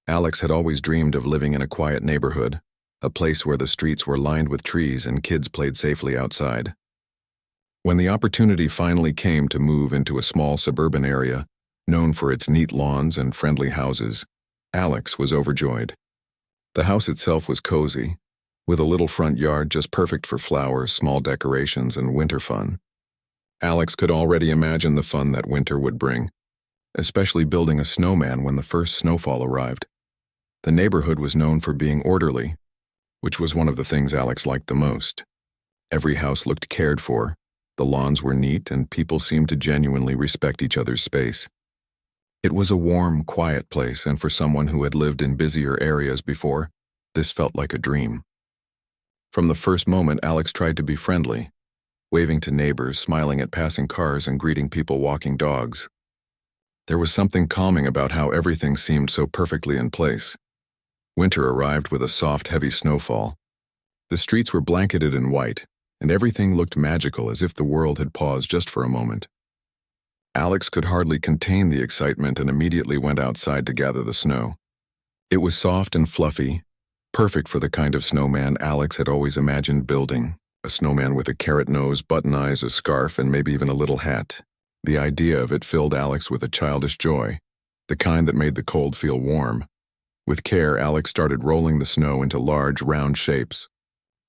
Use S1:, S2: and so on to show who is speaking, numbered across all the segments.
S1: Alex had always dreamed of living in a quiet neighborhood, a place where the streets were lined with trees and kids played safely outside. When the opportunity finally came to move into a small suburban area, known for its neat lawns and friendly houses, Alex was overjoyed. The house itself was cozy, with a little front yard just perfect for flowers, small decorations, and winter fun. Alex could already imagine the fun that winter would bring, especially building a snowman when the first snowfall arrived. The neighborhood was known for being orderly, which was one of the things Alex liked the most. Every house looked cared for, the lawns were neat, and people seemed to genuinely respect each other's space. It was a warm, quiet place, and for someone who had lived in busier areas before, this felt like a dream. From the first moment, Alex tried to be friendly, waving to neighbors, smiling at passing cars, and greeting people walking dogs. There was something calming about how everything seemed so perfectly in place. Winter arrived with a soft, heavy snowfall. The streets were blanketed in white, and everything looked magical, as if the world had paused just for a moment. Alex could hardly contain the excitement and immediately went outside to gather the snow. It was soft and fluffy, perfect for the kind of snowman Alex had always imagined building, a snowman with a carrot nose, button eyes, a scarf, and maybe even a little hat. The idea of it filled Alex with a childish joy, the kind that made the cold feel warm. With care, Alex started rolling the snow into large, round shapes.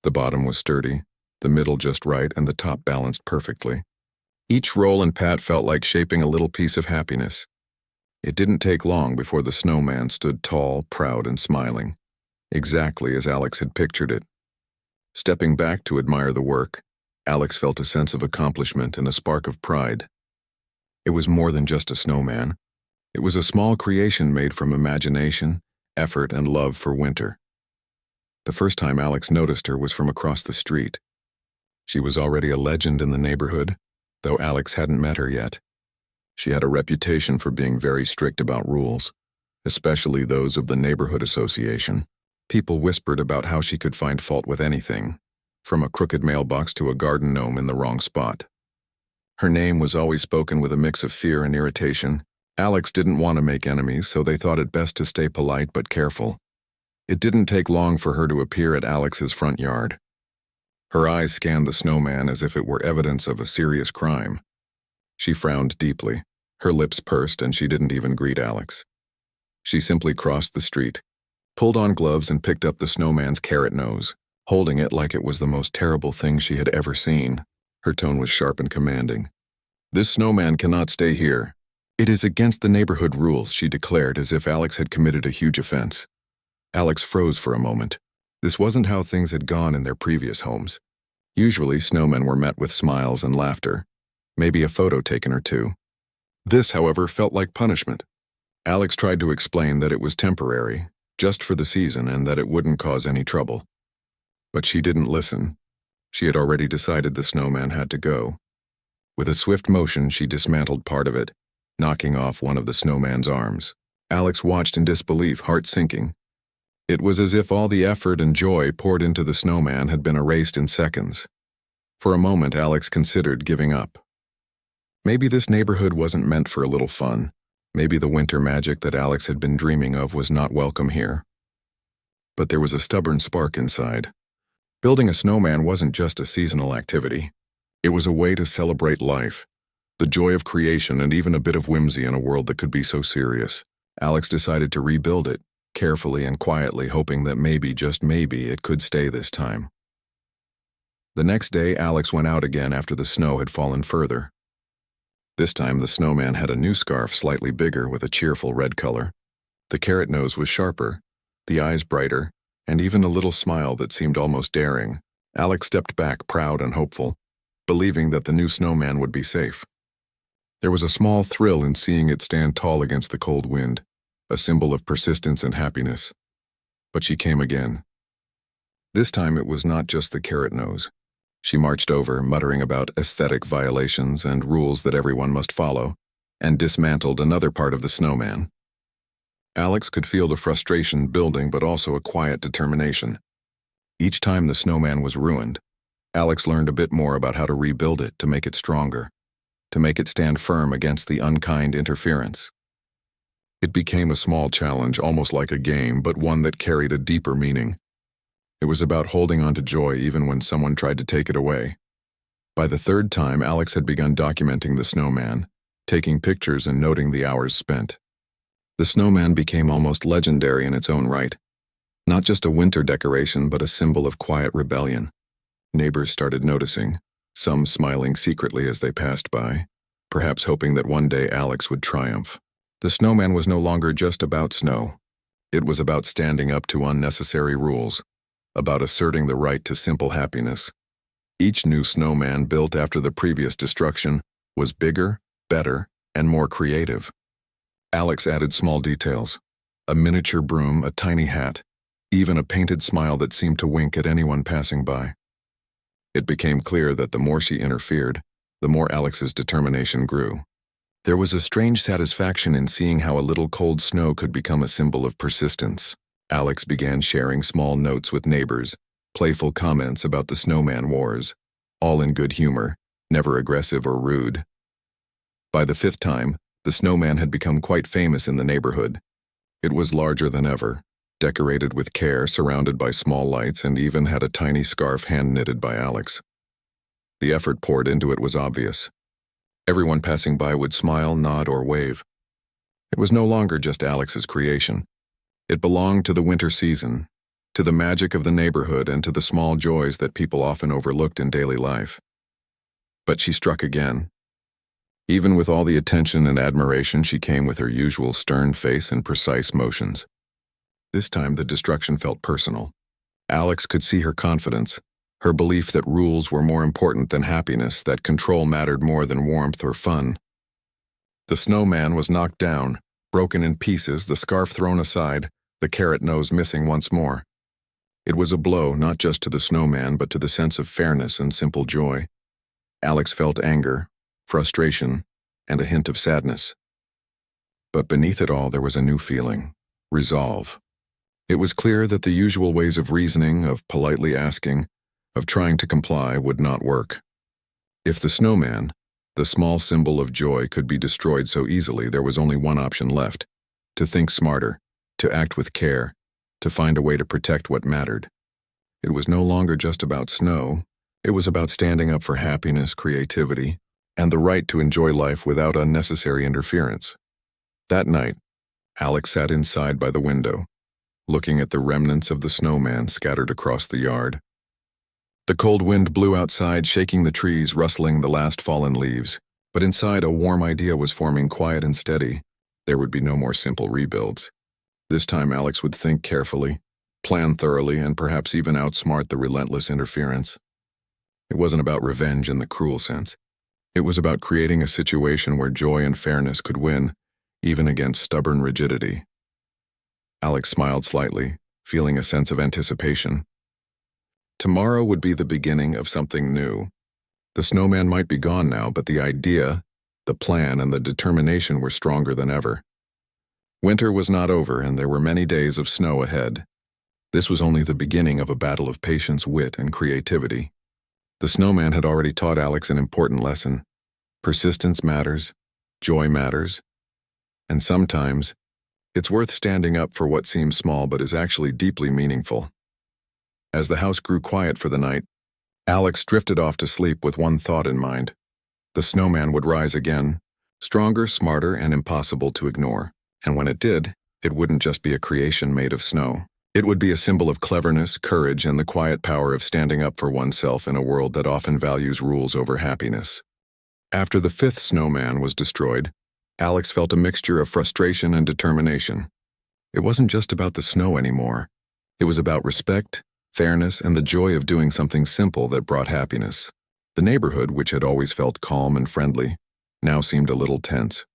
S1: The bottom was sturdy, the middle just right, and the top balanced perfectly. Each roll and pat felt like shaping a little piece of happiness. It didn't take long before the snowman stood tall, proud, and smiling, exactly as Alex had pictured it. Stepping back to admire the work, Alex felt a sense of accomplishment and a spark of pride. It was more than just a snowman. It was a small creation made from imagination, effort, and love for winter. The first time Alex noticed her was from across the street. She was already a legend in the neighborhood, though Alex hadn't met her yet. She had a reputation for being very strict about rules, especially those of the neighborhood association. People whispered about how she could find fault with anything, from a crooked mailbox to a garden gnome in the wrong spot. Her name was always spoken with a mix of fear and irritation. Alex didn't want to make enemies, so they thought it best to stay polite but careful. It didn't take long for her to appear at Alex's front yard. Her eyes scanned the snowman as if it were evidence of a serious crime. She frowned deeply, her lips pursed, and she didn't even greet Alex. She simply crossed the street, pulled on gloves, and picked up the snowman's carrot nose, holding it like it was the most terrible thing she had ever seen. Her tone was sharp and commanding. "This snowman cannot stay here. It is against the neighborhood rules," she declared, as if Alex had committed a huge offense. Alex froze for a moment. This wasn't how things had gone in their previous homes. Usually, snowmen were met with smiles and laughter, maybe a photo taken or two. This, however, felt like punishment. Alex tried to explain that it was temporary, just for the season, and that it wouldn't cause any trouble. But she didn't listen. She had already decided the snowman had to go. With a swift motion, she dismantled part of it, knocking off one of the snowman's arms. Alex watched in disbelief, heart sinking. It was as if all the effort and joy poured into the snowman had been erased in seconds. For a moment, Alex considered giving up. Maybe this neighborhood wasn't meant for a little fun. Maybe the winter magic that Alex had been dreaming of was not welcome here. But there was a stubborn spark inside. Building a snowman wasn't just a seasonal activity. It was a way to celebrate life, the joy of creation, and even a bit of whimsy in a world that could be so serious. Alex decided to rebuild it, carefully and quietly, hoping that maybe, just maybe, it could stay this time. The next day, Alex went out again after the snow had fallen further. This time, the snowman had a new scarf, slightly bigger, with a cheerful red color. The carrot nose was sharper, the eyes brighter, and even a little smile that seemed almost daring. Alex stepped back, proud and hopeful, believing that the new snowman would be safe. There was a small thrill in seeing it stand tall against the cold wind, a symbol of persistence and happiness. But she came again. This time it was not just the carrot nose. She marched over, muttering about aesthetic violations and rules that everyone must follow, and dismantled another part of the snowman. Alex could feel the frustration building, but also a quiet determination. Each time the snowman was ruined, Alex learned a bit more about how to rebuild it, to make it stronger, to make it stand firm against the unkind interference. It became a small challenge, almost like a game, but one that carried a deeper meaning. It was about holding on to joy even when someone tried to take it away. By the third time, Alex had begun documenting the snowman, taking pictures and noting the hours spent. The snowman became almost legendary in its own right. Not just a winter decoration, but a symbol of quiet rebellion. Neighbors started noticing, some smiling secretly as they passed by, perhaps hoping that one day Alex would triumph. The snowman was no longer just about snow. It was about standing up to unnecessary rules, about asserting the right to simple happiness. Each new snowman built after the previous destruction was bigger, better, and more creative. Alex added small details: a miniature broom, a tiny hat, even a painted smile that seemed to wink at anyone passing by. It became clear that the more she interfered, the more Alex's determination grew. There was a strange satisfaction in seeing how a little cold snow could become a symbol of persistence. Alex began sharing small notes with neighbors, playful comments about the snowman wars, all in good humor, never aggressive or rude. By the fifth time, the snowman had become quite famous in the neighborhood. It was larger than ever, decorated with care, surrounded by small lights, and even had a tiny scarf hand-knitted by Alex. The effort poured into it was obvious. Everyone passing by would smile, nod, or wave. It was no longer just Alex's creation. It belonged to the winter season, to the magic of the neighborhood, and to the small joys that people often overlooked in daily life. But she struck again. Even with all the attention and admiration, she came with her usual stern face and precise motions. This time the destruction felt personal. Alex could see her confidence, her belief that rules were more important than happiness, that control mattered more than warmth or fun. The snowman was knocked down, broken in pieces, the scarf thrown aside, the carrot nose missing once more. It was a blow not just to the snowman, but to the sense of fairness and simple joy. Alex felt anger, frustration, and a hint of sadness. But beneath it all there was a new feeling: resolve. It was clear that the usual ways of reasoning, of politely asking, of trying to comply, would not work. If the snowman, the small symbol of joy, could be destroyed so easily, there was only one option left: to think smarter, to act with care, to find a way to protect what mattered. It was no longer just about snow. It was about standing up for happiness, creativity, and the right to enjoy life without unnecessary interference. That night, Alex sat inside by the window, looking at the remnants of the snowman scattered across the yard. The cold wind blew outside, shaking the trees, rustling the last fallen leaves. But inside, a warm idea was forming, quiet and steady. There would be no more simple rebuilds. This time Alex would think carefully, plan thoroughly, and perhaps even outsmart the relentless interference. It wasn't about revenge in the cruel sense. It was about creating a situation where joy and fairness could win, even against stubborn rigidity. Alex smiled slightly, feeling a sense of anticipation. Tomorrow would be the beginning of something new. The snowman might be gone now, but the idea, the plan, and the determination were stronger than ever. Winter was not over, and there were many days of snow ahead. This was only the beginning of a battle of patience, wit, and creativity. The snowman had already taught Alex an important lesson. Persistence matters, joy matters, and sometimes it's worth standing up for what seems small but is actually deeply meaningful. As the house grew quiet for the night, Alex drifted off to sleep with one thought in mind. The snowman would rise again, stronger, smarter, and impossible to ignore. And when it did, it wouldn't just be a creation made of snow. It would be a symbol of cleverness, courage, and the quiet power of standing up for oneself in a world that often values rules over happiness. After the fifth snowman was destroyed, Alex felt a mixture of frustration and determination. It wasn't just about the snow anymore. It was about respect, fairness, and the joy of doing something simple that brought happiness. The neighborhood, which had always felt calm and friendly, now seemed a little tense.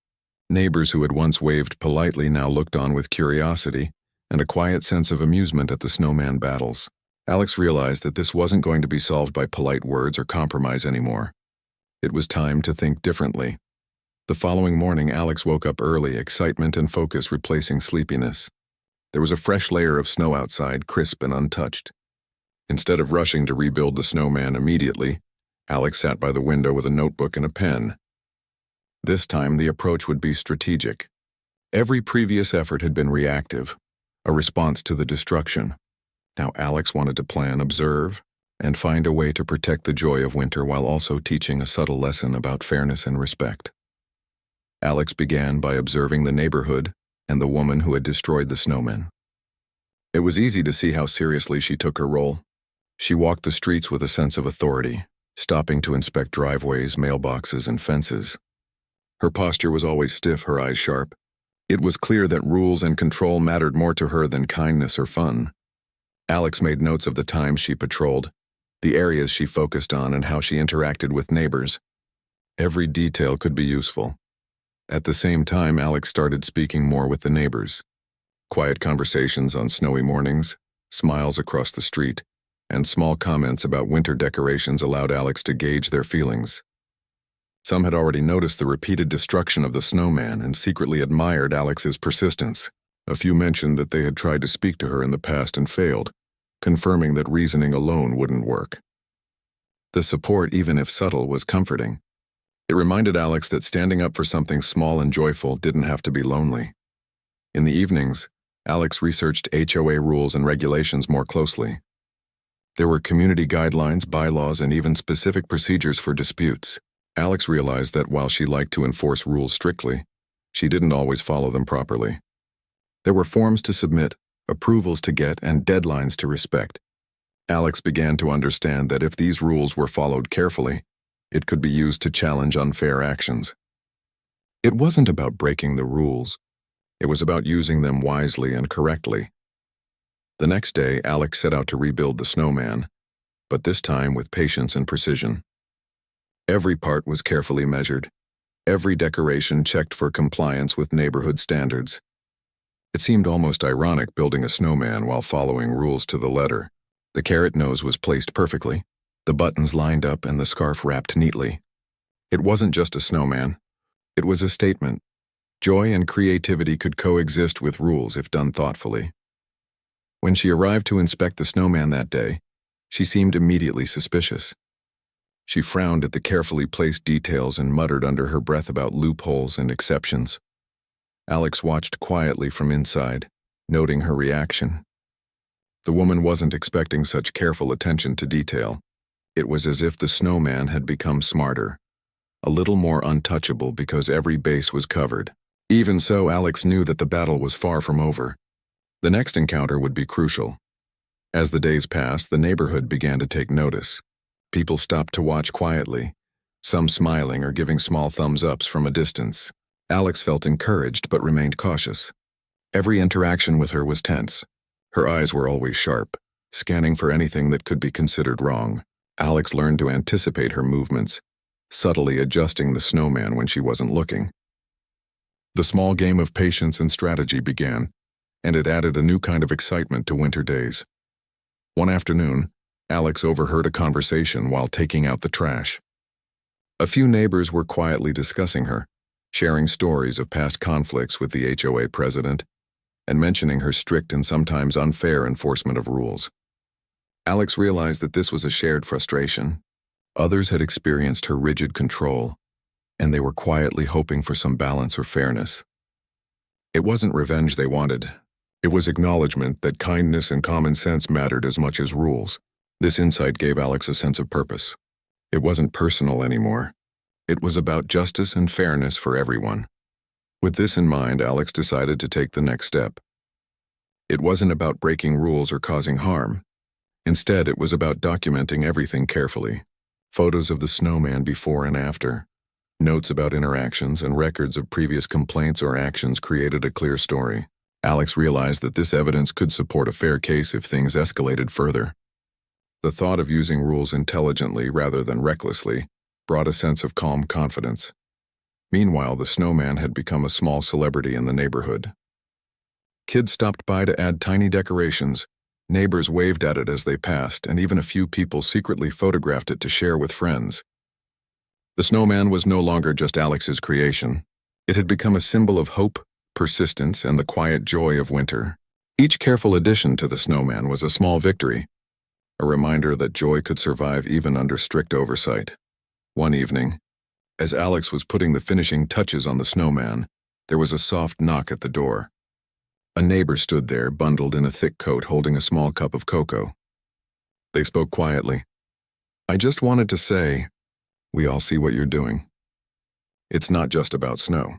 S1: Neighbors who had once waved politely now looked on with curiosity and a quiet sense of amusement at the snowman battles. Alex realized that this wasn't going to be solved by polite words or compromise anymore. It was time to think differently. The following morning, Alex woke up early, excitement and focus replacing sleepiness. There was a fresh layer of snow outside, crisp and untouched. Instead of rushing to rebuild the snowman immediately, Alex sat by the window with a notebook and a pen. This time, the approach would be strategic. Every previous effort had been reactive, a response to the destruction. Now Alex wanted to plan, observe, and find a way to protect the joy of winter while also teaching a subtle lesson about fairness and respect. Alex began by observing the neighborhood and the woman who had destroyed the snowman. It was easy to see how seriously she took her role. She walked the streets with a sense of authority, stopping to inspect driveways, mailboxes, and fences. Her posture was always stiff, her eyes sharp. It was clear that rules and control mattered more to her than kindness or fun. Alex made notes of the times she patrolled, the areas she focused on, and how she interacted with neighbors. Every detail could be useful. At the same time, Alex started speaking more with the neighbors. Quiet conversations on snowy mornings, smiles across the street, and small comments about winter decorations allowed Alex to gauge their feelings. Some had already noticed the repeated destruction of the snowman and secretly admired Alex's persistence. A few mentioned that they had tried to speak to her in the past and failed, confirming that reasoning alone wouldn't work. The support, even if subtle, was comforting. It reminded Alex that standing up for something small and joyful didn't have to be lonely. In the evenings, Alex researched HOA rules and regulations more closely. There were community guidelines, bylaws, and even specific procedures for disputes. Alex realized that while she liked to enforce rules strictly, she didn't always follow them properly. There were forms to submit, approvals to get, and deadlines to respect. Alex began to understand that if these rules were followed carefully, it could be used to challenge unfair actions. It wasn't about breaking the rules. It was about using them wisely and correctly. The next day, Alex set out to rebuild the snowman, but this time with patience and precision. Every part was carefully measured. Every decoration checked for compliance with neighborhood standards. It seemed almost ironic building a snowman while following rules to the letter. The carrot nose was placed perfectly, the buttons lined up, and the scarf wrapped neatly. It wasn't just a snowman. It was a statement. Joy and creativity could coexist with rules if done thoughtfully. When she arrived to inspect the snowman that day, she seemed immediately suspicious. She frowned at the carefully placed details and muttered under her breath about loopholes and exceptions. Alex watched quietly from inside, noting her reaction. The woman wasn't expecting such careful attention to detail. It was as if the snowman had become smarter, a little more untouchable because every base was covered. Even so, Alex knew that the battle was far from over. The next encounter would be crucial. As the days passed, the neighborhood began to take notice. People stopped to watch quietly, some smiling or giving small thumbs-ups from a distance. Alex felt encouraged but remained cautious. Every interaction with her was tense. Her eyes were always sharp, scanning for anything that could be considered wrong. Alex learned to anticipate her movements, subtly adjusting the snowman when she wasn't looking. The small game of patience and strategy began, and it added a new kind of excitement to winter days. One afternoon, Alex overheard a conversation while taking out the trash. A few neighbors were quietly discussing her, sharing stories of past conflicts with the HOA president, and mentioning her strict and sometimes unfair enforcement of rules. Alex realized that this was a shared frustration. Others had experienced her rigid control, and they were quietly hoping for some balance or fairness. It wasn't revenge they wanted. It was acknowledgement that kindness and common sense mattered as much as rules. This insight gave Alex a sense of purpose. It wasn't personal anymore. It was about justice and fairness for everyone. With this in mind, Alex decided to take the next step. It wasn't about breaking rules or causing harm. Instead, it was about documenting everything carefully. Photos of the snowman before and after, notes about interactions, and records of previous complaints or actions created a clear story. Alex realized that this evidence could support a fair case if things escalated further. The thought of using rules intelligently rather than recklessly brought a sense of calm confidence. Meanwhile, the snowman had become a small celebrity in the neighborhood. Kids stopped by to add tiny decorations, neighbors waved at it as they passed, and even a few people secretly photographed it to share with friends. The snowman was no longer just Alex's creation. It had become a symbol of hope, persistence, and the quiet joy of winter. Each careful addition to the snowman was a small victory, a reminder that joy could survive even under strict oversight. One evening, as Alex was putting the finishing touches on the snowman, There was a soft knock at the door. A neighbor stood there, bundled in a thick coat, holding a small cup of cocoa. They spoke quietly. "I just wanted to say, we all see what you're doing. It's not just about Snow.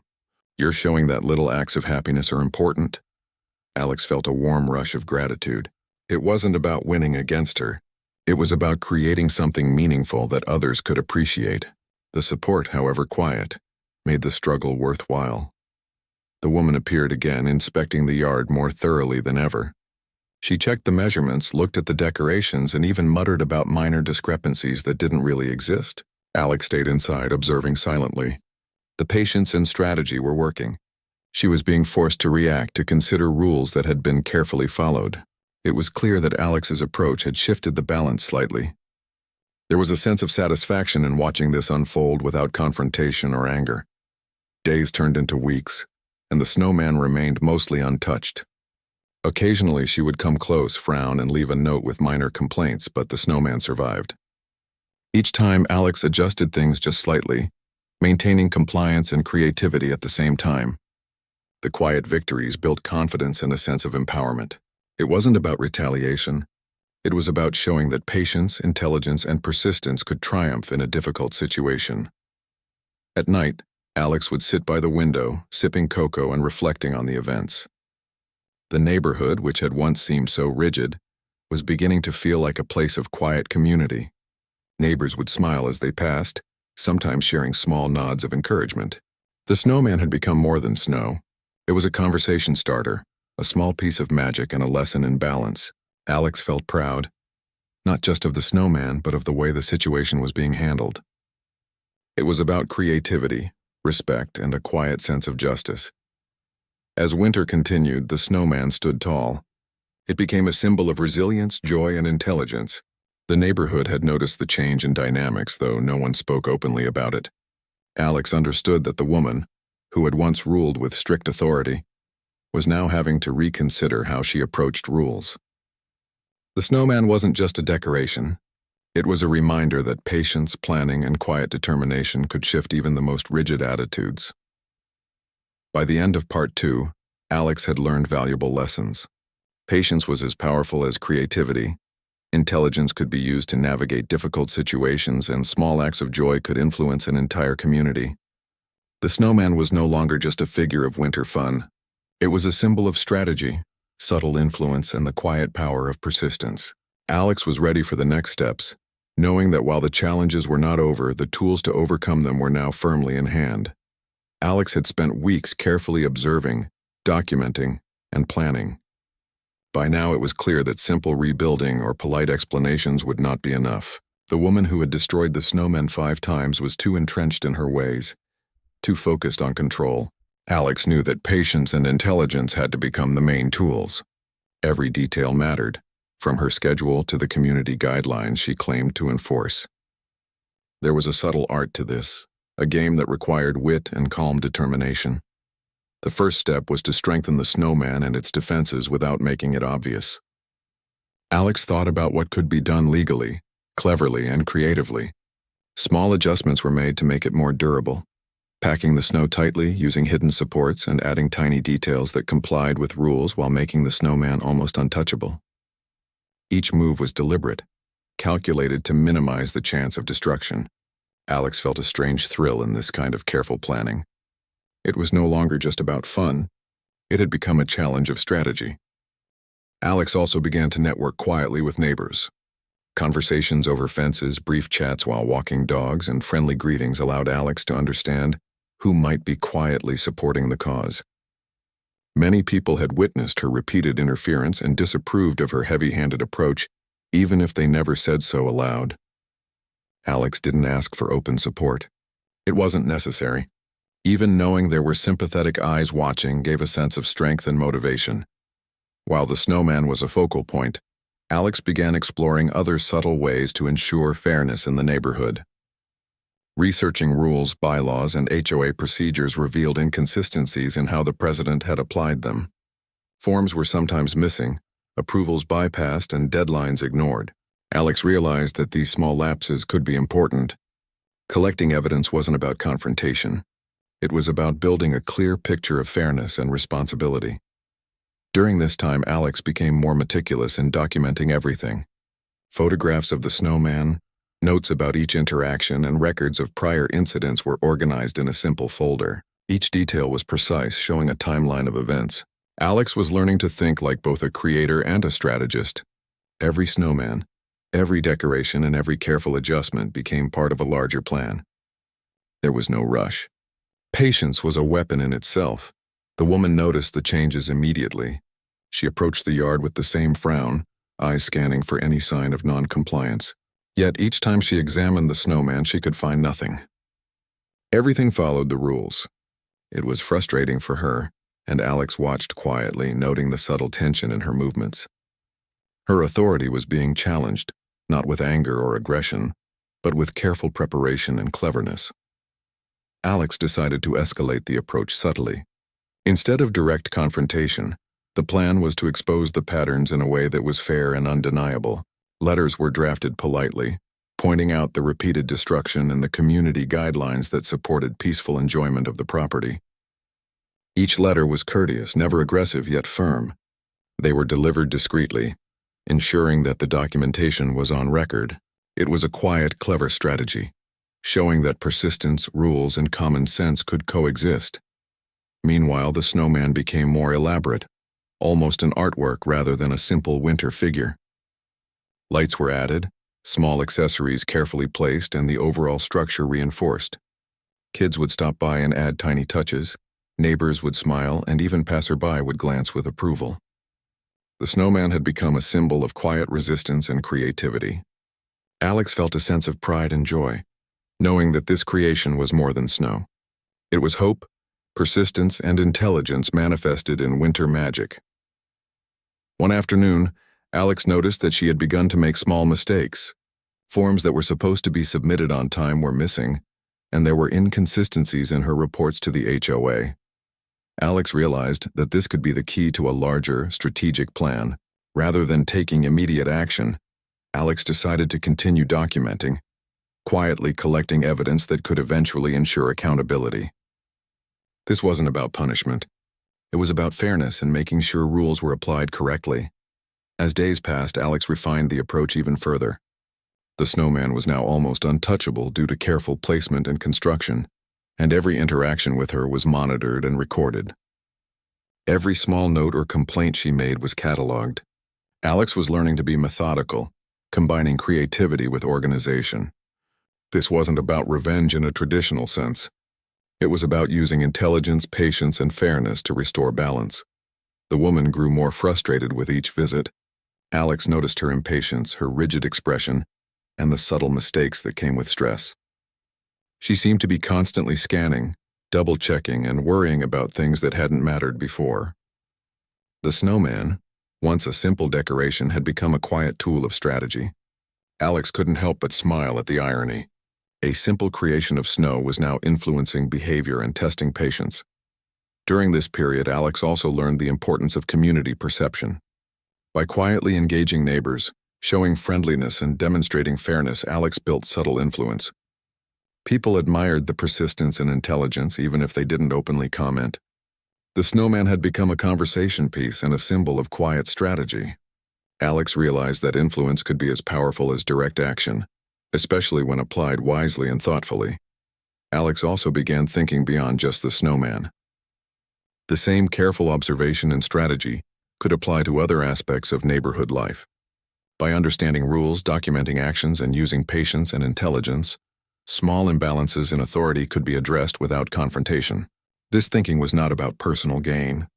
S1: You're showing that little acts of happiness are important." Alex felt a warm rush of gratitude. It wasn't about winning against her. It was about creating something meaningful that others could appreciate. The support, however quiet, made the struggle worthwhile. The woman appeared again, inspecting the yard more thoroughly than ever. She checked the measurements, looked at the decorations, and even muttered about minor discrepancies that didn't really exist. Alex stayed inside, observing silently. The patience and strategy were working. She was being forced to react, to consider rules that had been carefully followed. It was clear that Alex's approach had shifted the balance slightly. There was a sense of satisfaction in watching this unfold without confrontation or anger. Days turned into weeks, and the snowman remained mostly untouched. Occasionally she would come close, frown, and leave a note with minor complaints, but the snowman survived. Each time Alex adjusted things just slightly, maintaining compliance and creativity at the same time. The quiet victories built confidence and a sense of empowerment. It wasn't about retaliation. It was about showing that patience, intelligence, and persistence could triumph in a difficult situation. At night, Alex would sit by the window, sipping cocoa and reflecting on the events. The neighborhood, which had once seemed so rigid, was beginning to feel like a place of quiet community. Neighbors would smile as they passed, sometimes sharing small nods of encouragement. The snowman had become more than snow. It was a conversation starter, a small piece of magic and a lesson in balance. Alex felt proud, not just of the snowman, but of the way the situation was being handled. It was about creativity, respect, and a quiet sense of justice. As winter continued, the snowman stood tall. It became a symbol of resilience, joy, and intelligence. The neighborhood had noticed the change in dynamics, though no one spoke openly about it. Alex understood that the woman, who had once ruled with strict authority, was now having to reconsider how she approached rules. The snowman wasn't just a decoration. It was a reminder that patience, planning, and quiet determination could shift even the most rigid attitudes. By the end of Part 2, Alex had learned valuable lessons. Patience was as powerful as creativity. Intelligence could be used to navigate difficult situations, and small acts of joy could influence an entire community. The snowman was no longer just a figure of winter fun. It was a symbol of strategy, subtle influence, and the quiet power of persistence. Alex was ready for the next steps, knowing that while the challenges were not over, the tools to overcome them were now firmly in hand. Alex had spent weeks carefully observing, documenting, and planning. By now it was clear that simple rebuilding or polite explanations would not be enough. The woman who had destroyed the snowmen 5 times was too entrenched in her ways, too focused on control. Alex knew that patience and intelligence had to become the main tools. Every detail mattered, from her schedule to the community guidelines she claimed to enforce. There was a subtle art to this, a game that required wit and calm determination. The first step was to strengthen the snowman and its defenses without making it obvious. Alex thought about what could be done legally, cleverly, and creatively. Small adjustments were made to make it more durable, packing the snow tightly, using hidden supports, and adding tiny details that complied with rules while making the snowman almost untouchable. Each move was deliberate, calculated to minimize the chance of destruction. Alex felt a strange thrill in this kind of careful planning. It was no longer just about fun. It had become a challenge of strategy. Alex also began to network quietly with neighbors. Conversations over fences, brief chats while walking dogs, and friendly greetings allowed Alex to understand who might be quietly supporting the cause. Many people had witnessed her repeated interference and disapproved of her heavy-handed approach, even if they never said so aloud. Alex didn't ask for open support. It wasn't necessary. Even knowing there were sympathetic eyes watching gave a sense of strength and motivation. While the snowman was a focal point, Alex began exploring other subtle ways to ensure fairness in the neighborhood. Researching rules, bylaws, and HOA procedures revealed inconsistencies in how the president had applied them. Forms were sometimes missing, approvals bypassed, and deadlines ignored. Alex realized that these small lapses could be important. Collecting evidence wasn't about confrontation. It was about building a clear picture of fairness and responsibility. During this time, Alex became more meticulous in documenting everything. Photographs of the snowman, notes about each interaction, and records of prior incidents were organized in a simple folder. Each detail was precise, showing a timeline of events. Alex was learning to think like both a creator and a strategist. Every snowman, every decoration, and every careful adjustment became part of a larger plan. There was no rush. Patience was a weapon in itself. The woman noticed the changes immediately. She approached the yard with the same frown, eyes scanning for any sign of non-compliance. Yet each time she examined the snowman, she could find nothing. Everything followed the rules. It was frustrating for her, and Alex watched quietly, noting the subtle tension in her movements. Her authority was being challenged, not with anger or aggression, but with careful preparation and cleverness. Alex decided to escalate the approach subtly. Instead of direct confrontation, the plan was to expose the patterns in a way that was fair and undeniable. Letters were drafted politely, pointing out the repeated destruction and the community guidelines that supported peaceful enjoyment of the property. Each letter was courteous, never aggressive, yet firm. They were delivered discreetly, ensuring that the documentation was on record. It was a quiet, clever strategy, showing that persistence, rules, and common sense could coexist. Meanwhile, the snowman became more elaborate, almost an artwork rather than a simple winter figure. Lights were added, small accessories carefully placed, and the overall structure reinforced. Kids would stop by and add tiny touches, neighbors would smile, and even passerby would glance with approval. The snowman had become a symbol of quiet resistance and creativity. Alex felt a sense of pride and joy, knowing that this creation was more than snow. It was hope, persistence, and intelligence manifested in winter magic. One afternoon, Alex noticed that she had begun to make small mistakes. Forms that were supposed to be submitted on time were missing, and there were inconsistencies in her reports to the HOA. Alex realized that this could be the key to a larger, strategic plan. Rather than taking immediate action, Alex decided to continue documenting, quietly collecting evidence that could eventually ensure accountability. This wasn't about punishment. It was about fairness and making sure rules were applied correctly. As days passed, Alex refined the approach even further. The snowman was now almost untouchable due to careful placement and construction, and every interaction with her was monitored and recorded. Every small note or complaint she made was cataloged. Alex was learning to be methodical, combining creativity with organization. This wasn't about revenge in a traditional sense. It was about using intelligence, patience, and fairness to restore balance. The woman grew more frustrated with each visit. Alex noticed her impatience, her rigid expression, and the subtle mistakes that came with stress. She seemed to be constantly scanning, double-checking, and worrying about things that hadn't mattered before. The snowman, once a simple decoration, had become a quiet tool of strategy. Alex couldn't help but smile at the irony. A simple creation of snow was now influencing behavior and testing patience. During this period, Alex also learned the importance of community perception. By quietly engaging neighbors, showing friendliness, and demonstrating fairness, Alex built subtle influence. People admired the persistence and intelligence even if they didn't openly comment. The snowman had become a conversation piece and a symbol of quiet strategy. Alex realized that influence could be as powerful as direct action, especially when applied wisely and thoughtfully. Alex also began thinking beyond just the snowman. The same careful observation and strategy could apply to other aspects of neighborhood life. By understanding rules, documenting actions, and using patience and intelligence, small imbalances in authority could be addressed without confrontation. This thinking was not about personal gain.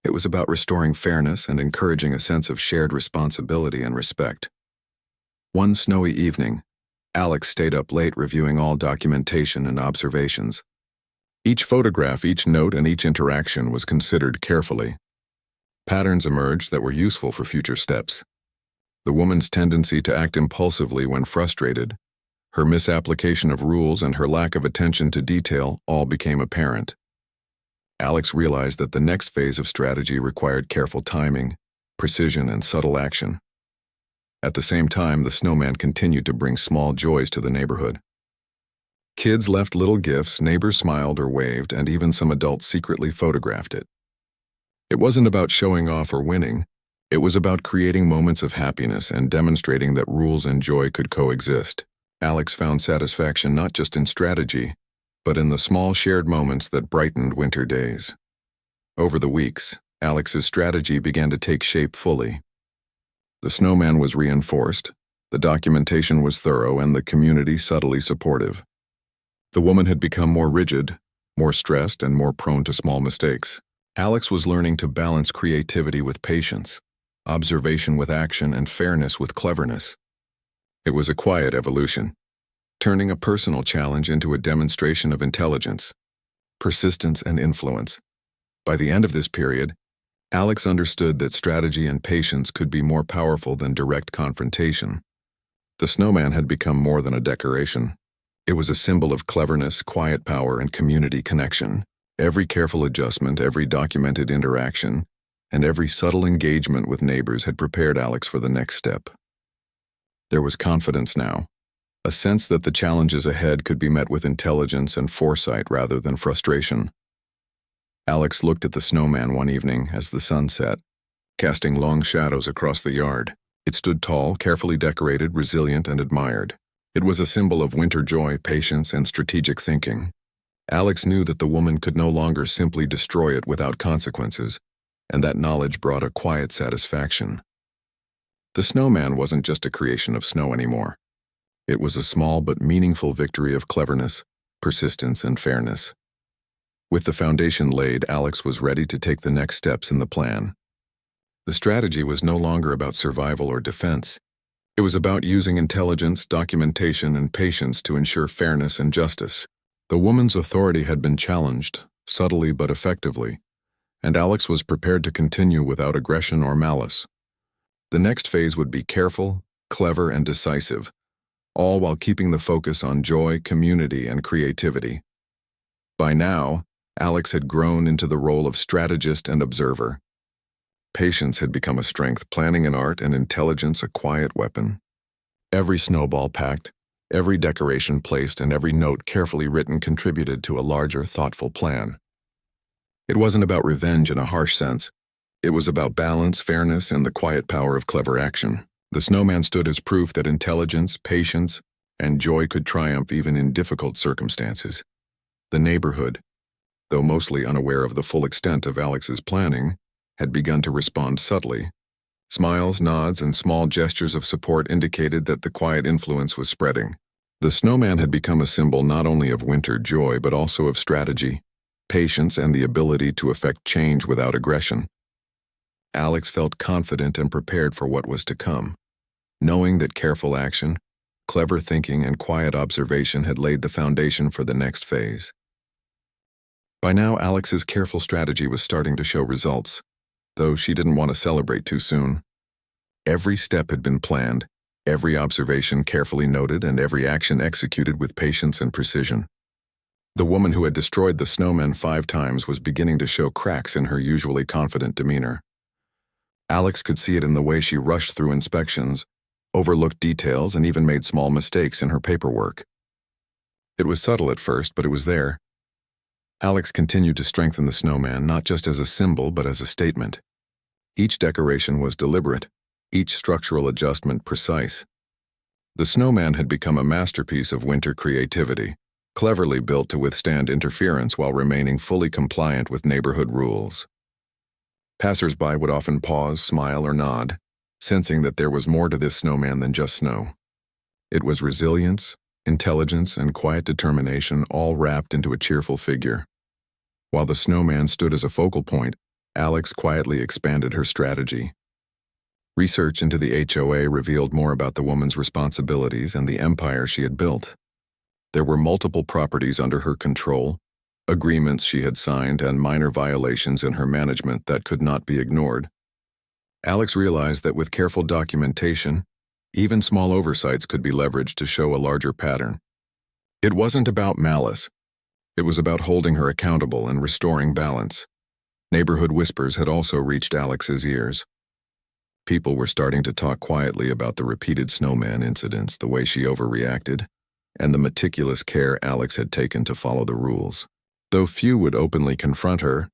S1: It was about restoring fairness and encouraging a sense of shared responsibility and respect. One snowy evening, Alex stayed up late reviewing all documentation and observations. Each photograph, each note, and each interaction was considered carefully. Patterns emerged that were useful for future steps. The woman's tendency to act impulsively when frustrated, her misapplication of rules, and her lack of attention to detail all became apparent. Alex realized that the next phase of strategy required careful timing, precision, and subtle action. At the same time, the snowman continued to bring small joys to the neighborhood. Kids left little gifts, neighbors smiled or waved, and even some adults secretly photographed it. It wasn't about showing off or winning. It was about creating moments of happiness and demonstrating that rules and joy could coexist. Alex found satisfaction not just in strategy, but in the small shared moments that brightened winter days. Over the weeks, Alex's strategy began to take shape fully. The snowman was reinforced, the documentation was thorough, and the community subtly supportive. The woman had become more rigid, more stressed, and more prone to small mistakes. Alex was learning to balance creativity with patience, observation with action, and fairness with cleverness. It was a quiet evolution, turning a personal challenge into a demonstration of intelligence, persistence, and influence. By the end of this period, Alex understood that strategy and patience could be more powerful than direct confrontation. The snowman had become more than a decoration. It was a symbol of cleverness, quiet power, and community connection. Every careful adjustment, every documented interaction, and every subtle engagement with neighbors had prepared Alex for the next step. There was confidence now, a sense that the challenges ahead could be met with intelligence and foresight rather than frustration. Alex looked at the snowman one evening as the sun set, casting long shadows across the yard. It stood tall, carefully decorated, resilient, and admired. It was a symbol of winter joy, patience, and strategic thinking. Alex knew that the woman could no longer simply destroy it without consequences, and that knowledge brought a quiet satisfaction. The snowman wasn't just a creation of snow anymore. It was a small but meaningful victory of cleverness, persistence, and fairness. With the foundation laid, Alex was ready to take the next steps in the plan. The strategy was no longer about survival or defense. It was about using intelligence, documentation, and patience to ensure fairness and justice. The woman's authority had been challenged, subtly but effectively, and Alex was prepared to continue without aggression or malice. The next phase would be careful, clever, and decisive, all while keeping the focus on joy, community, and creativity. By now, Alex had grown into the role of strategist and observer. Patience had become a strength, planning an art, and intelligence a quiet weapon. Every snowball packed, every decoration placed, and every note carefully written contributed to a larger, thoughtful plan. It wasn't about revenge in a harsh sense. It was about balance, fairness, and the quiet power of clever action. The snowman stood as proof that intelligence, patience, and joy could triumph even in difficult circumstances. The neighborhood, though mostly unaware of the full extent of Alex's planning, had begun to respond subtly. Smiles, nods, and small gestures of support indicated that the quiet influence was spreading. The snowman had become a symbol not only of winter joy but also of strategy, patience, and the ability to effect change without aggression. Alex felt confident and prepared for what was to come, knowing that careful action, clever thinking, and quiet observation had laid the foundation for the next phase. By now, Alex's careful strategy was starting to show results, though she didn't want to celebrate too soon. Every step had been planned, every observation carefully noted, and every action executed with patience and precision. The woman who had destroyed the snowman 5 times was beginning to show cracks in her usually confident demeanor. Alex could see it in the way she rushed through inspections, overlooked details, and even made small mistakes in her paperwork. It was subtle at first, but it was there. Alex continued to strengthen the snowman not just as a symbol but as a statement. Each decoration was deliberate, each structural adjustment precise. The snowman had become a masterpiece of winter creativity, cleverly built to withstand interference while remaining fully compliant with neighborhood rules. Passers-by would often pause, smile, or nod, sensing that there was more to this snowman than just snow. It was resilience, intelligence, and quiet determination all wrapped into a cheerful figure. While the snowman stood as a focal point, Alex quietly expanded her strategy. Research into the HOA revealed more about the woman's responsibilities and the empire she had built. There were multiple properties under her control, agreements she had signed, and minor violations in her management that could not be ignored. Alex realized that with careful documentation, even small oversights could be leveraged to show a larger pattern. It wasn't about malice. It was about holding her accountable and restoring balance. Neighborhood whispers had also reached Alex's ears. People were starting to talk quietly about the repeated snowman incidents, the way she overreacted, and the meticulous care Alex had taken to follow the rules. Though few would openly confront her,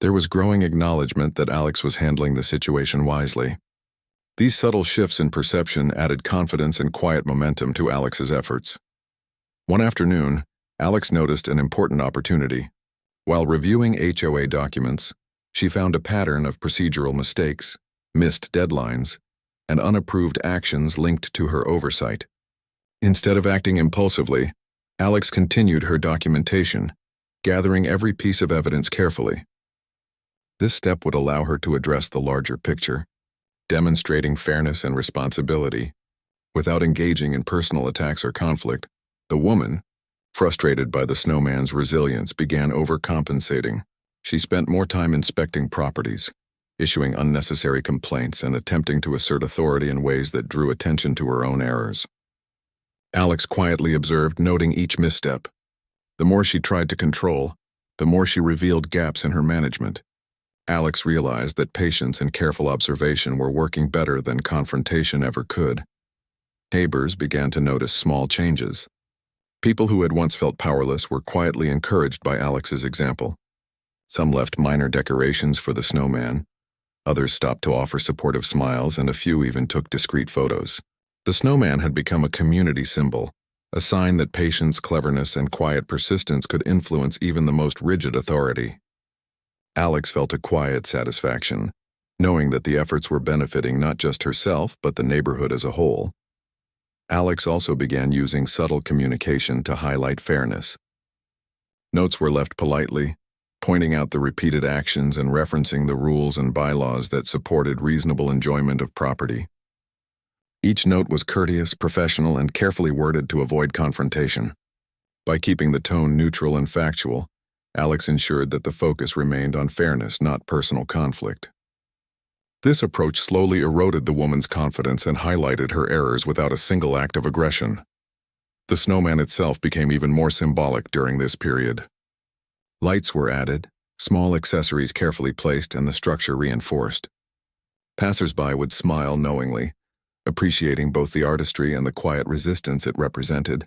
S1: there was growing acknowledgement that Alex was handling the situation wisely. These subtle shifts in perception added confidence and quiet momentum to Alex's efforts. One afternoon, Alex noticed an important opportunity. While reviewing HOA documents, she found a pattern of procedural mistakes, missed deadlines, and unapproved actions linked to her oversight. Instead of acting impulsively, Alex continued her documentation, gathering every piece of evidence carefully. This step would allow her to address the larger picture, demonstrating fairness and responsibility. Without engaging in personal attacks or conflict, the woman, frustrated by the snowman's resilience, began overcompensating. She spent more time inspecting properties, issuing unnecessary complaints, and attempting to assert authority in ways that drew attention to her own errors. Alex quietly observed, noting each misstep. The more she tried to control, the more she revealed gaps in her management. Alex realized that patience and careful observation were working better than confrontation ever could. Neighbors began to notice small changes. People who had once felt powerless were quietly encouraged by Alex's example. Some left minor decorations for the snowman, others stopped to offer supportive smiles, and a few even took discreet photos. The snowman had become a community symbol, a sign that patience, cleverness, and quiet persistence could influence even the most rigid authority. Alex felt a quiet satisfaction, knowing that the efforts were benefiting not just herself but the neighborhood as a whole. Alex also began using subtle communication to highlight fairness. Notes were left politely, pointing out the repeated actions and referencing the rules and bylaws that supported reasonable enjoyment of property. Each note was courteous, professional, and carefully worded to avoid confrontation. By keeping the tone neutral and factual, Alex ensured that the focus remained on fairness, not personal conflict. This approach slowly eroded the woman's confidence and highlighted her errors without a single act of aggression. The snowman itself became even more symbolic during this period. Lights were added, small accessories carefully placed, and the structure reinforced. Passers-by would smile knowingly, appreciating both the artistry and the quiet resistance it represented.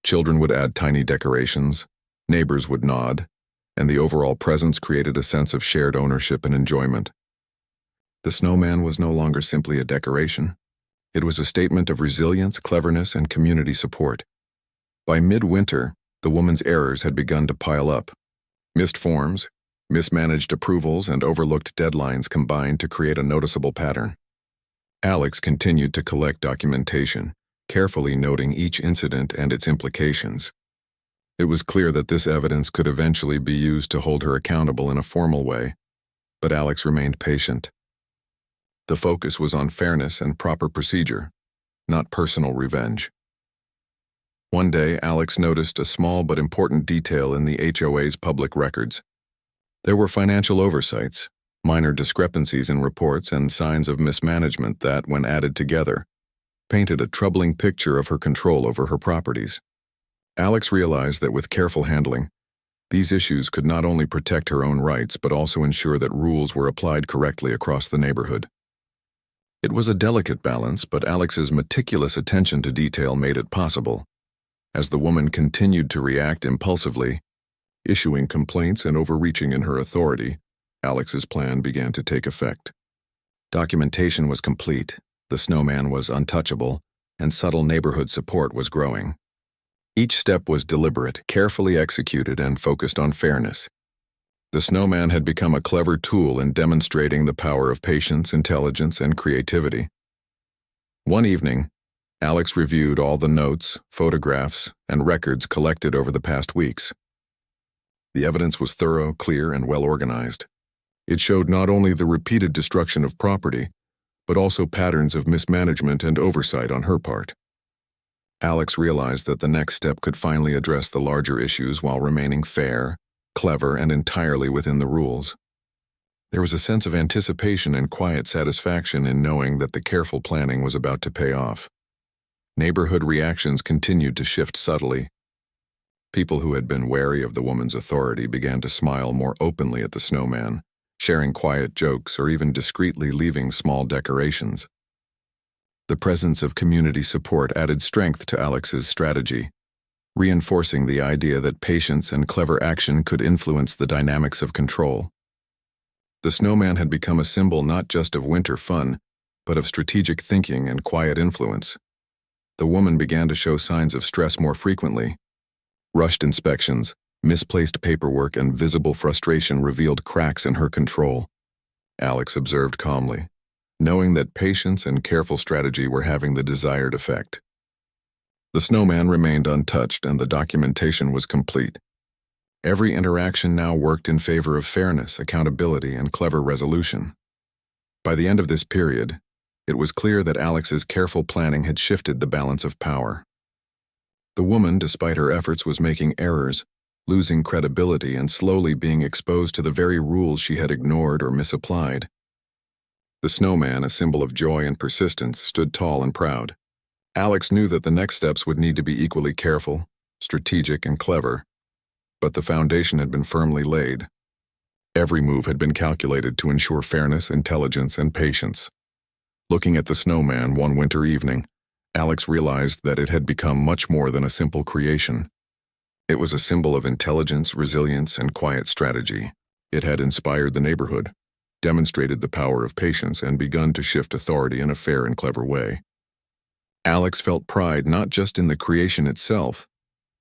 S1: Children would add tiny decorations, neighbors would nod, and the overall presence created a sense of shared ownership and enjoyment. The snowman was no longer simply a decoration. It was a statement of resilience, cleverness, and community support. By midwinter, the woman's errors had begun to pile up. Missed forms, mismanaged approvals, and overlooked deadlines combined to create a noticeable pattern. Alex continued to collect documentation, carefully noting each incident and its implications. It was clear that this evidence could eventually be used to hold her accountable in a formal way, but Alex remained patient. The focus was on fairness and proper procedure, not personal revenge. One day, Alex noticed a small but important detail in the HOA's public records. There were financial oversights, minor discrepancies in reports, and signs of mismanagement that, when added together, painted a troubling picture of her control over her properties. Alex realized that with careful handling, these issues could not only protect her own rights but also ensure that rules were applied correctly across the neighborhood. It was a delicate balance, but Alex's meticulous attention to detail made it possible. As the woman continued to react impulsively, issuing complaints and overreaching in her authority, Alex's plan began to take effect. Documentation was complete, the snowman was untouchable, and subtle neighborhood support was growing. Each step was deliberate, carefully executed, and focused on fairness. The snowman had become a clever tool in demonstrating the power of patience, intelligence, and creativity. One evening, Alex reviewed all the notes, photographs, and records collected over the past weeks. The evidence was thorough, clear, and well organized. It showed not only the repeated destruction of property, but also patterns of mismanagement and oversight on her part. Alex realized that the next step could finally address the larger issues while remaining fair, clever, and entirely within the rules. There was a sense of anticipation and quiet satisfaction in knowing that the careful planning was about to pay off. Neighborhood reactions continued to shift subtly. People who had been wary of the woman's authority began to smile more openly at the snowman, sharing quiet jokes or even discreetly leaving small decorations. The presence of community support added strength to Alex's strategy, reinforcing the idea that patience and clever action could influence the dynamics of control. The snowman had become a symbol not just of winter fun, but of strategic thinking and quiet influence. The woman began to show signs of stress more frequently. Rushed inspections, misplaced paperwork, and visible frustration revealed cracks in her control. Alex observed calmly, knowing that patience and careful strategy were having the desired effect. The snowman remained untouched and the documentation was complete. Every interaction now worked in favor of fairness, accountability, and clever resolution. By the end of this period, it was clear that Alex's careful planning had shifted the balance of power. The woman, despite her efforts, was making errors, losing credibility, and slowly being exposed to the very rules she had ignored or misapplied. The snowman, a symbol of joy and persistence, stood tall and proud. Alex knew that the next steps would need to be equally careful, strategic, and clever, but the foundation had been firmly laid. Every move had been calculated to ensure fairness, intelligence, and patience. Looking at the snowman one winter evening, Alex realized that it had become much more than a simple creation. It was a symbol of intelligence, resilience, and quiet strategy. It had inspired the neighborhood, demonstrated the power of patience, and begun to shift authority in a fair and clever way. Alex felt pride not just in the creation itself,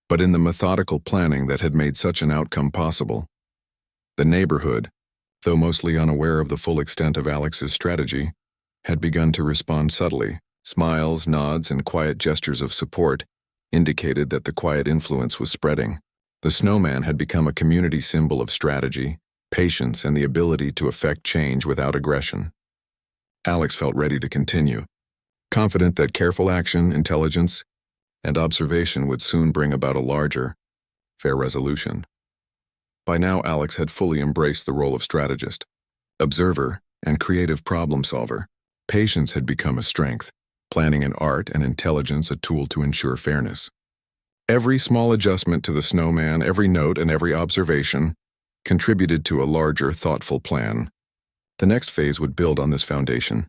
S1: but in the methodical planning that had made such an outcome possible. The neighborhood, though mostly unaware of the full extent of Alex's strategy, had begun to respond subtly. Smiles, nods, and quiet gestures of support indicated that the quiet influence was spreading. The snowman had become a community symbol of strategy, patience, and the ability to effect change without aggression. Alex felt ready to continue, confident that careful action, intelligence, and observation would soon bring about a larger, fair resolution. By now, Alex had fully embraced the role of strategist, observer, and creative problem solver. Patience had become a strength, planning an art, and intelligence a tool to ensure fairness. Every small adjustment to the snowman, every note, and every observation contributed to a larger, thoughtful plan. The next phase would build on this foundation,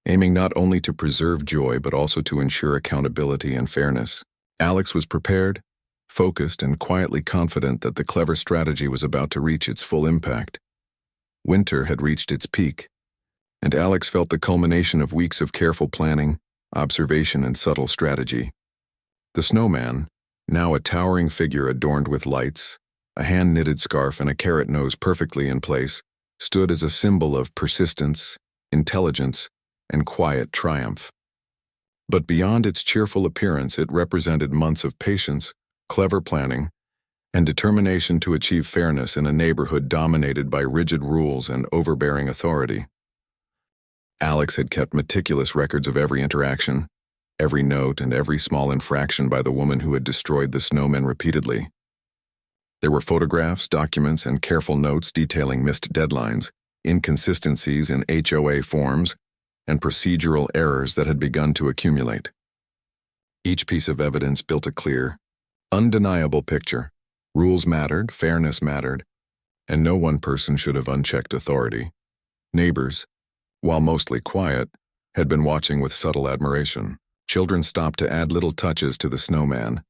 S1: aiming not only to preserve joy but also to ensure accountability and fairness. Alex was prepared, focused, and quietly confident that the clever strategy was about to reach its full impact. Winter had reached its peak, and Alex felt the culmination of weeks of careful planning, observation, and subtle strategy. The snowman, now a towering figure adorned with lights, a hand-knitted scarf, and a carrot nose perfectly in place, stood as a symbol of persistence, intelligence, and quiet triumph. But beyond its cheerful appearance, it represented months of patience, clever planning, and determination to achieve fairness in a neighborhood dominated by rigid rules and overbearing authority. Alex had kept meticulous records of every interaction, every note, and every small infraction by the woman who had destroyed the snowman repeatedly. There were photographs, documents, and careful notes detailing missed deadlines, inconsistencies in HOA forms, and procedural errors that had begun to accumulate. Each piece of evidence built a clear, undeniable picture. Rules mattered, fairness mattered, and no one person should have unchecked authority. Neighbors, while mostly quiet, had been watching with subtle admiration. Children stopped to add little touches to the snowman.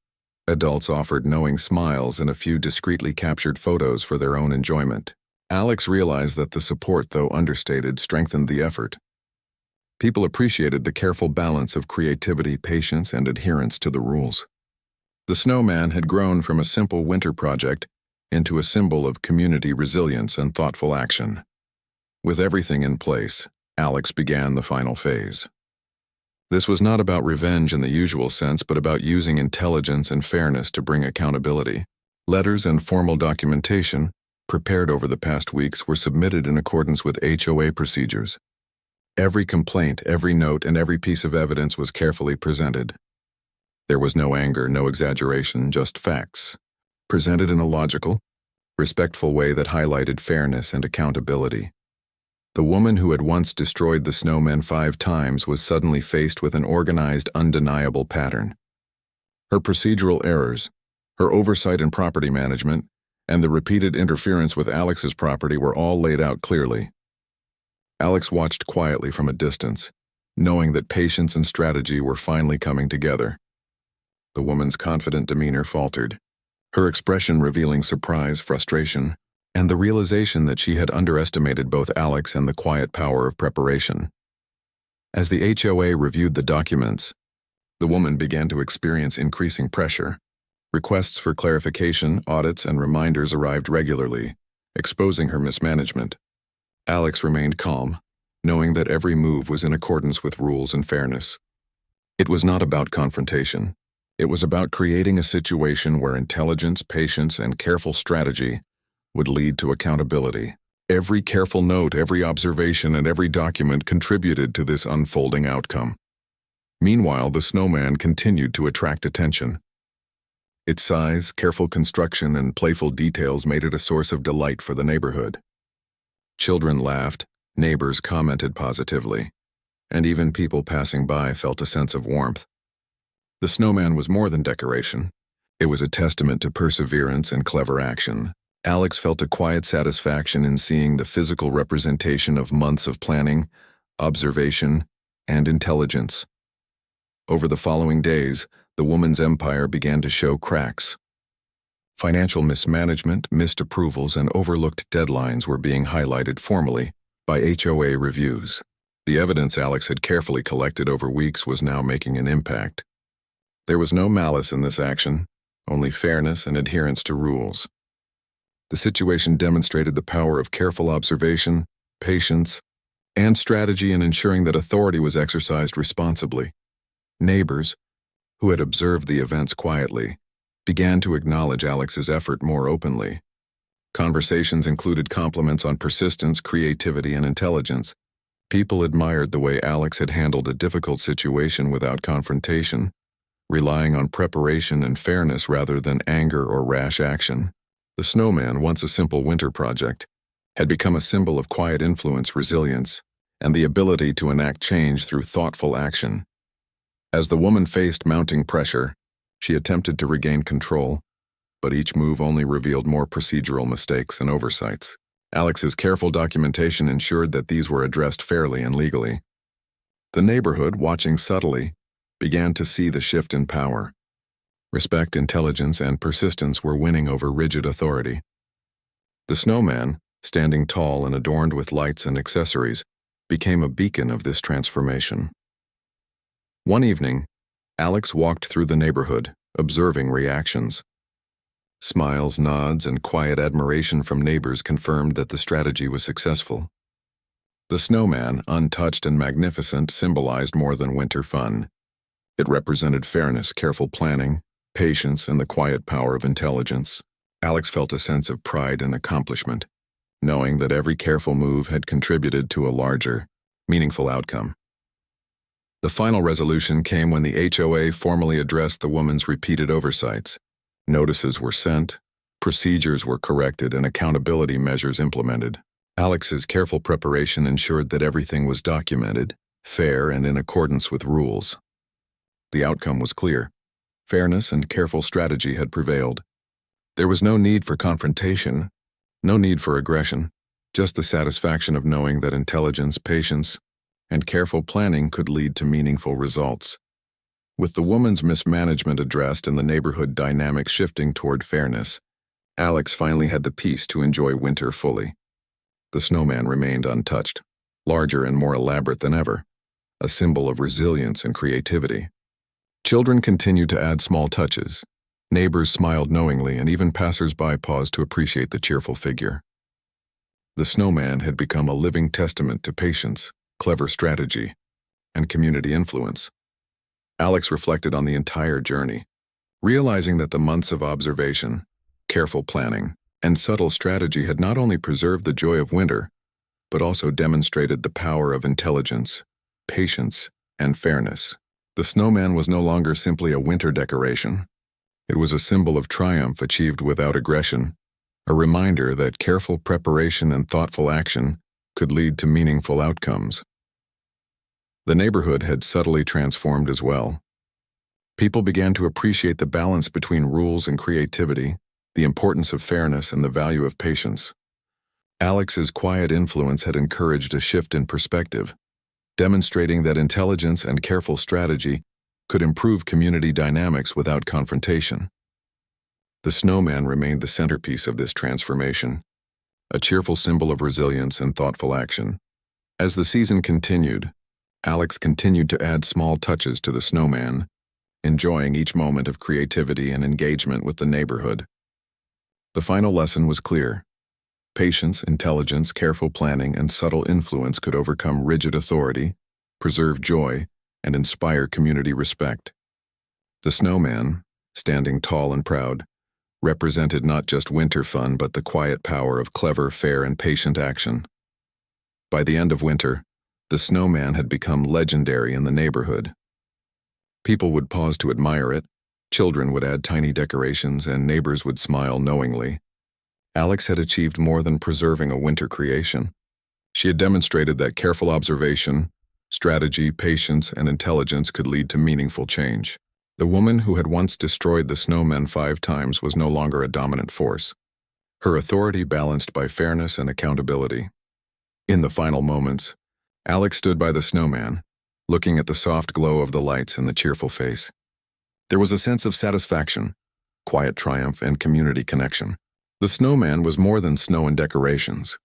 S1: Adults offered knowing smiles and a few discreetly captured photos for their own enjoyment. Alex realized that the support, though understated, strengthened the effort. People appreciated the careful balance of creativity, patience, and adherence to the rules. The snowman had grown from a simple winter project into a symbol of community resilience and thoughtful action. With everything in place, Alex began the final phase. This was not about revenge in the usual sense, but about using intelligence and fairness to bring accountability. Letters and formal documentation, prepared over the past weeks, were submitted in accordance with HOA procedures. Every complaint, every note, and every piece of evidence was carefully presented. There was no anger, no exaggeration, just facts, presented in a logical, respectful way that highlighted fairness and accountability. The woman who had once destroyed the snowman 5 times was suddenly faced with an organized, undeniable pattern. Her procedural errors, her oversight in property management, and the repeated interference with Alex's property were all laid out clearly. Alex watched quietly from a distance, knowing that patience and strategy were finally coming together. The woman's confident demeanor faltered, her expression revealing surprise, frustration, and the realization that she had underestimated both Alex and the quiet power of preparation. As the HOA reviewed the documents, the woman began to experience increasing pressure. Requests for clarification, audits, and reminders arrived regularly, exposing her mismanagement. Alex remained calm, knowing that every move was in accordance with rules and fairness. It was not about confrontation. It was about creating a situation where intelligence, patience, and careful strategy would lead to accountability. Every careful note, every observation, and every document contributed to this unfolding outcome. Meanwhile, the Snowman continued to attract attention. Its size, careful construction, and playful details made it a source of delight for the neighborhood. Children laughed, neighbors commented positively, and even people passing by felt a sense of warmth. The Snowman was more than decoration. It was a testament to perseverance and clever action. Alex felt a quiet satisfaction in seeing the physical representation of months of planning, observation, and intelligence. Over the following days, the woman's empire began to show cracks. Financial mismanagement, missed approvals, and overlooked deadlines were being highlighted formally by HOA reviews. The evidence Alex had carefully collected over weeks was now making an impact. There was no malice in this action, only fairness and adherence to rules. The situation demonstrated the power of careful observation, patience, and strategy in ensuring that authority was exercised responsibly. Neighbors, who had observed the events quietly, began to acknowledge Alex's effort more openly. Conversations included compliments on persistence, creativity, and intelligence. People admired the way Alex had handled a difficult situation without confrontation, relying on preparation and fairness rather than anger or rash action. The Snowman, once a simple winter project, had become a symbol of quiet influence, resilience, and the ability to enact change through thoughtful action. As the woman faced mounting pressure, she attempted to regain control, but each move only revealed more procedural mistakes and oversights. Alex's careful documentation ensured that these were addressed fairly and legally. The neighborhood, watching subtly, began to see the shift in power. Respect, intelligence, and persistence were winning over rigid authority. The Snowman, standing tall and adorned with lights and accessories, became a beacon of this transformation. One evening, Alex walked through the neighborhood, observing reactions. Smiles, nods, and quiet admiration from neighbors confirmed that the strategy was successful. The Snowman, untouched and magnificent, symbolized more than winter fun. It represented fairness, careful planning, patience, and the quiet power of intelligence. Alex felt a sense of pride and accomplishment, knowing that every careful move had contributed to a larger, meaningful outcome. The final resolution came when the HOA formally addressed the woman's repeated oversights. Notices were sent, procedures were corrected, and accountability measures implemented. Alex's careful preparation ensured that everything was documented, fair, and in accordance with rules. The outcome was clear. Fairness and careful strategy had prevailed. There was no need for confrontation, no need for aggression, just the satisfaction of knowing that intelligence, patience, and careful planning could lead to meaningful results. With the woman's mismanagement addressed and the neighborhood dynamic shifting toward fairness, Alex finally had the peace to enjoy winter fully. The Snowman remained untouched, larger and more elaborate than ever, a symbol of resilience and creativity. Children continued to add small touches. Neighbors smiled knowingly, and even passers-by paused to appreciate the cheerful figure. The Snowman had become a living testament to patience, clever strategy, and community influence. Alex reflected on the entire journey, realizing that the months of observation, careful planning, and subtle strategy had not only preserved the joy of winter, but also demonstrated the power of intelligence, patience, and fairness. The Snowman was no longer simply a winter decoration. It was a symbol of triumph achieved without aggression, a reminder that careful preparation and thoughtful action could lead to meaningful outcomes. The neighborhood had subtly transformed as well. People began to appreciate the balance between rules and creativity, the importance of fairness and the value of patience. Alex's quiet influence had encouraged a shift in perspective. demonstrating that intelligence and careful strategy could improve community dynamics without confrontation. The snowman remained the centerpiece of this transformation, a cheerful symbol of resilience and thoughtful action. As the season continued, Alex continued to add small touches to the snowman, enjoying each moment of creativity and engagement with the neighborhood. The final lesson was clear. Patience, intelligence, careful planning, and subtle influence could overcome rigid authority, preserve joy, and inspire community respect. The snowman, standing tall and proud, represented not just winter fun but the quiet power of clever, fair, and patient action. By the end of winter, the snowman had become legendary in the neighborhood. People would pause to admire it, children would add tiny decorations, and neighbors would smile knowingly. Alex had achieved more than preserving a winter creation. She had demonstrated that careful observation, strategy, patience, and intelligence could lead to meaningful change. The woman who had once destroyed the snowmen 5 times was no longer a dominant force, her authority balanced by fairness and accountability. In the final moments, Alex stood by the snowman, looking at the soft glow of the lights and the cheerful face. There was a sense of satisfaction, quiet triumph, and community connection. The snowman was more than snow and decorations.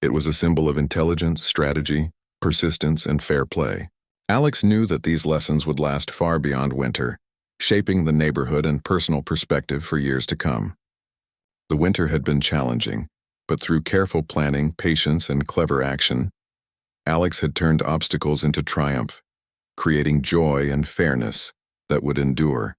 S1: It was a symbol of intelligence, strategy, persistence, and fair play. Alex knew that these lessons would last far beyond winter, shaping the neighborhood and personal perspective for years to come. The winter had been challenging, but through careful planning, patience, and clever action, Alex had turned obstacles into triumph, creating joy and fairness that would endure.